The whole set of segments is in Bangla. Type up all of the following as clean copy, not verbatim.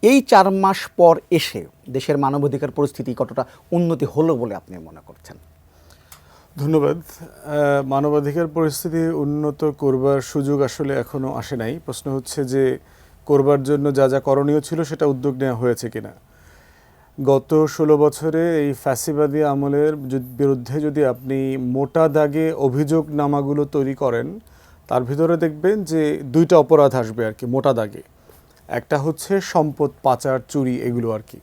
এই 4 মাস পর এসে দেশের মানবাধিকার পরিস্থিতি কতটা উন্নতি হলো বলে আপনি মনে করছেন? ধন্যবাদ। মানবাধিকার পরিস্থিতি উন্নত করবার সুযোগ আসলে এখনো আসে নাই। প্রশ্ন হচ্ছে যে করবার জন্য যা যা করণীয় ছিল সেটা উদ্যোগ নেওয়া হয়েছে কিনা। গত 16 বছরে এই ফ্যাসিবাদী আমলের বিরুদ্ধে যদি আপনি মোটা দাগে অভিযোগনামাগুলো তৈরি করেন, তার ভিতরে দেখবেন যে 2টা অপরাধ আসবে আর কি মোটা দাগে। একটা হচ্ছে সম্পদ পাচার, চুরি, এগুলো আর কি,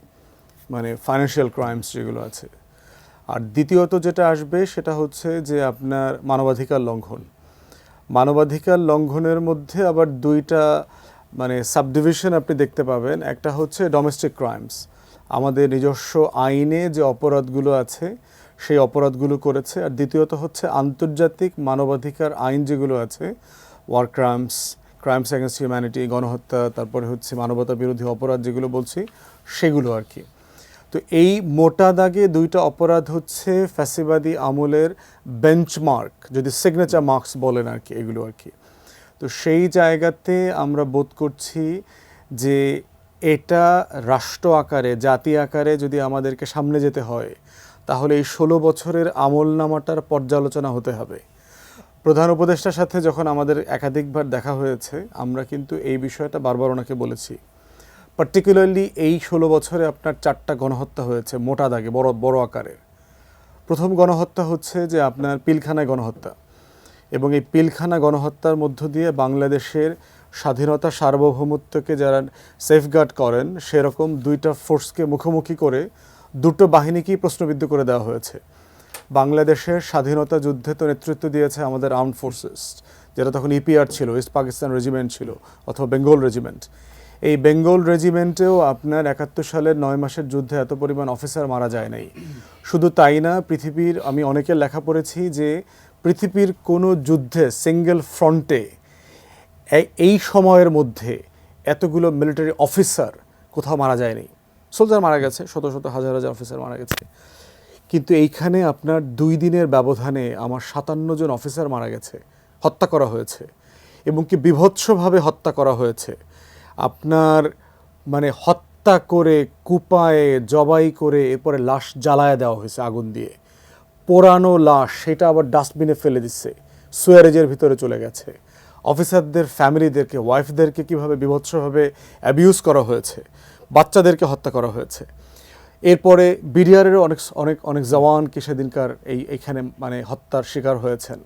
মানে ফাইন্যান্সিয়াল ক্রাইমস যেগুলো আছে। আর দ্বিতীয়ত যেটা আসবে সেটা হচ্ছে যে আপনার মানবাধিকার লঙ্ঘন। মানবাধিকার লঙ্ঘনের মধ্যে আবার 2টা মানে সাবডিভিশন আপনি দেখতে পাবেন। একটা হচ্ছে ডোমেস্টিক ক্রাইমস, আমাদের নিজস্ব আইনে যে অপরাধগুলো আছে সেই অপরাধগুলো করেছে। আর দ্বিতীয়ত হচ্ছে আন্তর্জাতিক মানবাধিকার আইন যেগুলো আছে, war crimes, crimes against humanity, গণহত্যা, তারপরে হচ্ছে মানবতা বিরোধী অপরাধ যেগুলো বলছি সেগুলো আর কি। তো এই মোটা দাগে 2টা অপরাধ হচ্ছে ফ্যাসিবাদী আমলের বেঞ্চমার্ক, যদি সিগনেচার মার্কস বলেন আর কি, এগুলো আর কি। তো সেই জায়গাতে আমরা বোধ করছি যে এটা রাষ্ট্র আকারে, জাতি আকারে যদি আমাদেরকে সামনে যেতে হয়, তাহলে এই 16 বছরের আমলনামাটার পর্যালোচনা হতে হবে। প্রধান উপদেষ্টার সাথে যখন আমাদের একাধিকবার দেখা হয়েছে, আমরা কিন্তু এই বিষয়টা বারবার ওনাকে বলেছি। পার্টিকুলারলি এই 16 বছরে আপনার 4টা গণহত্যা হয়েছে মোটা দাগে, বড় আকারের। প্রথম গণহত্যা হচ্ছে যে আপনার পিলখানায় গণহত্যা, এবং এই পিলখানা গণহত্যার মধ্য দিয়ে বাংলাদেশের স্বাধীনতা সার্বভৌমত্বকে যারা সেফগার্ড করেন সেরকম 2টা ফোর্সকে মুখোমুখি করে 2টো বাহিনীকেই প্রশ্নবিদ্ধ করে দেওয়া হয়েছে। বাংলাদেশের স্বাধীনতা যুদ্ধে তো নেতৃত্ব দিয়েছে আমাদের আর্মড ফোর্সেস, যেটা তখন ইপিআর ছিল, ইস্ট পাকিস্তান রেজিমেন্ট ছিল, অথবা বেঙ্গল রেজিমেন্ট। এই বেঙ্গল রেজিমেন্টেও আপনার 71 সালের 9 মাসের যুদ্ধে এত পরিমাণ অফিসার মারা যায় নাই। শুধু তাই না, পৃথিবীর, আমি অনেকের লেখা পড়েছি যে পৃথিবীর কোনো যুদ্ধে সিঙ্গেল ফ্রন্টে এই সময়ের মধ্যে এতগুলো মিলিটারি অফিসার কোথাও মারা যায়নি। সোলজার মারা গেছে, শত শত হাজার হাজার অফিসার মারা গেছে, কিন্তু এইখানে আপনার 2 দিনের ব্যবধানে আমার 57 জন অফিসার মারা গেছে, হত্যা করা হয়েছে, এবং কি বিভৎসভাবে হত্যা করা হয়েছে। আপনার মানে হত্যা করে, কুপায়ে জবাই করে, এরপরে লাশ জ্বালায় দেওয়া হয়েছে আগুন দিয়ে, পোড়ানো লাশ সেটা আবার ডাস্টবিনে ফেলে দিচ্ছে, সুয়ারেজের ভিতরে চলে গেছে। অফিসারদের ফ্যামিলিদেরকে, ওয়াইফদেরকে কীভাবে বিভৎসভাবে অ্যাবিউজ করা হয়েছে, বাচ্চাদেরকে হত্যা করা হয়েছে। এরপরে বিডিআরেরও অনেক অনেক অনেক জওয়ানকে সেদিনকার এইখানে মানে হত্যার শিকার হয়েছেন।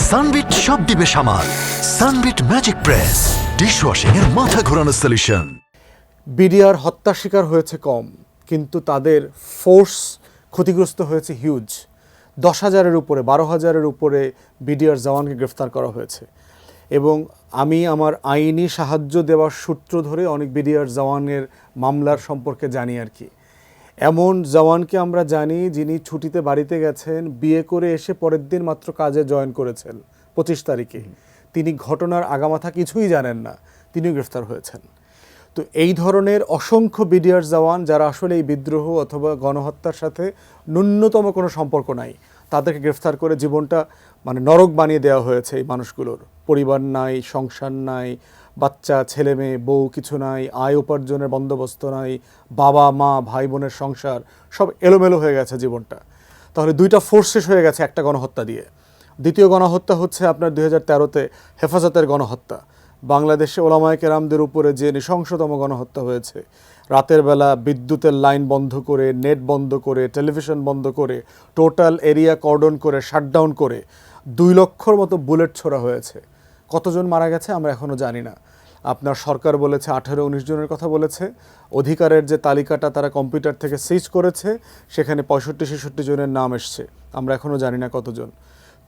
সানবিট সব দিবে সামাল। সানবিট ম্যাজিক প্রেস ডিশওয়াশিং এর মাথা ঘোরানো সলিউশন। বিডিআর হত্যার শিকার হয়েছে কম, কিন্তু তাদের ফোর্স ক্ষতিগ্রস্ত হয়েছে হিউজ। 10,000-এর উপরে, 12,000-এর উপরে বিডিআর জওয়ানকে গ্রেফতার করা হয়েছে। এবং আমি আমার আইনি সাহায্য দেওয়ার সূত্র ধরে অনেক বিডিআর জওয়ানের মামলার সম্পর্কে জানি আর কি। এমন জওয়ানকে আমরা জানি যিনি ছুটিতে বাড়িতে গেছেন, বিয়ে করে এসে পরের দিন মাত্র কাজে জয়েন করেছেন 25 তারিখে। তিনি ঘটনার আগামাথা কিছুই জানেন না, তিনিও গ্রেফতার হয়েছেন। তো এই ধরনের অসংখ্য বিডিআর জওয়ান যারা আসলে এই বিদ্রোহ অথবা গণহত্যার সাথে ন্যূনতম কোনো সম্পর্ক নাই, তাদেরকে গ্রেফতার করে জীবনটা মানে নরক বানিয়ে দেওয়া হয়েছে। এই মানুষগুলোর পরিবার নাই, সংসার নাই, বাচ্চা, ছেলে মেয়ে, বউ কিছু নাই, আয় উপার্জনের বন্দোবস্ত নাই, বাবা মা ভাই বোনের সংসার সব এলোমেলো হয়ে গেছে জীবনটা। তাহলে 2টা ফোর্স শেষ হয়ে গেছে একটা গণহত্যা দিয়ে। দ্বিতীয় গণহত্যা হচ্ছে আপনার 2013-তে হেফাজতের গণহত্যা। বাংলাদেশে ওলামায়ে কেরামদের উপরে যে নৃশংসতম গণহত্যা হয়েছে, রাতের বেলা বিদ্যুতের লাইন বন্ধ করে, নেট বন্ধ করে, টেলিভিশন বন্ধ করে, টোটাল এরিয়া কর্ডন করে, শাটডাউন করে 2 লক্ষর মতো বুলেট ছোড়া হয়েছে। কতজন মারা গেছে আমরা এখনও জানি না। আপনার সরকার বলেছে 18-19 জনের কথা বলেছে। অধিকারের যে তালিকাটা তারা কম্পিউটার থেকে সিজ করেছে, সেখানে 65-66 জনের নাম এসছে, আমরা এখনও জানি না কতজন।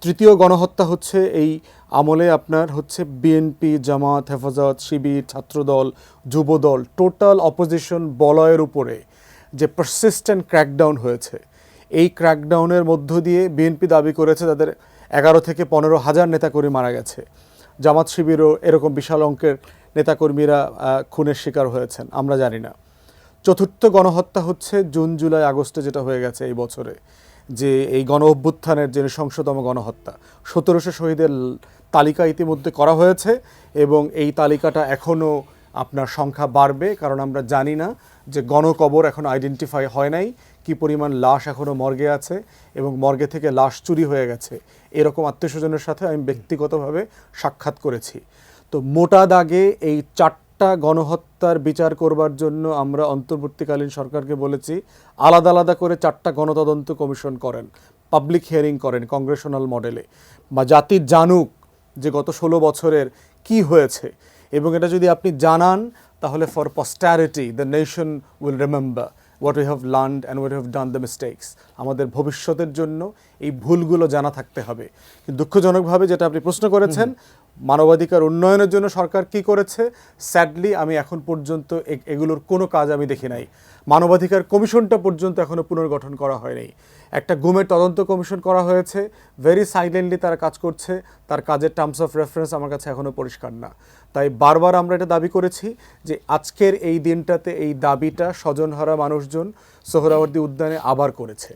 তৃতীয় গণহত্যা হচ্ছে এই আমলে আপনার হচ্ছে বিএনপি, জামাত, হেফাজত, শিবির, ছাত্রদল, যুবদল, টোটাল অপোজিশন বলয়ের উপরে যে পারসিস্টেন্ট ক্র্যাকডাউন হয়েছে। এই ক্র্যাকডাউনের মধ্য দিয়ে বিএনপি দাবি করেছে তাদের 11 থেকে 15 হাজার নেতাকর্মী মারা গেছে। জামাত শিবিরও এরকম বিশাল অঙ্কের নেতাকর্মীরা খুনের শিকার হয়েছেন, আমরা জানি না। চতুর্থ গণহত্যা হচ্ছে জুন, জুলাই, আগস্টে যেটা হয়ে গেছে এই বছরে, যে এই গণ অভ্যুত্থানের যে নৃশংসতম গণহত্যা। 1700 শহীদের তালিকা ইতিমধ্যে করা হয়েছে, এবং এই তালিকাটা এখনও আপনার সংখ্যা বাড়বে, কারণ আমরা জানি না যে গণকবর এখন আইডেন্টিফাই হয় নাই, কি পরিমাণ লাশ এখনও মর্গে আছে এবং মর্গে থেকে লাশ চুরি হয়ে গেছে। এরকম আত্মীয়স্বজনের সাথে আমি ব্যক্তিগতভাবে সাক্ষাৎ করেছি। তো মোটা দাগে এই 4টা গণহত্যার বিচার করবার জন্য আমরা অন্তর্বর্তীকালীন সরকারকে বলেছি আলাদা আলাদা করে 4টা গণতদন্ত কমিশন করেন, পাবলিক হিয়ারিং করেন কংগ্রেশনাল মডেলে, বা জাতি জানুক যে গত 16 বছরের কি হয়েছে। এবং এটা যদি আপনি জানান তাহলে for posterity the nation will remember what we have learned and what have done the mistakes. আমাদের ভবিষ্যতের জন্য এই ভুলগুলো জানা থাকতে হবে। কিন্তু দুঃখজনকভাবে যেটা আপনি প্রশ্ন করেছেন, মানবাধিকার উন্নয়নের জন্য সরকার কি করেছে, স্যাডলি আমি এখন পর্যন্ত এগুলোর কোনো কাজ আমি দেখি নাই। মানবাধিকার কমিশনটা পর্যন্ত এখনও পুনর্গঠন করা হয়নি। একটা গুমের তদন্ত কমিশন করা হয়েছে, ভেরি সাইলেন্টলি তারা কাজ করছে, তার কাজের টার্মস অফ রেফারেন্স আমার কাছে এখনও পরিষ্কার না। তাই বারবার আমরা এটা দাবি করেছি যে আজকের এই দিনটাতে এই দাবিটা স্বজনহারা মানুষজন সোহরাওয়ার্দী উদ্যানে আবার করেছে।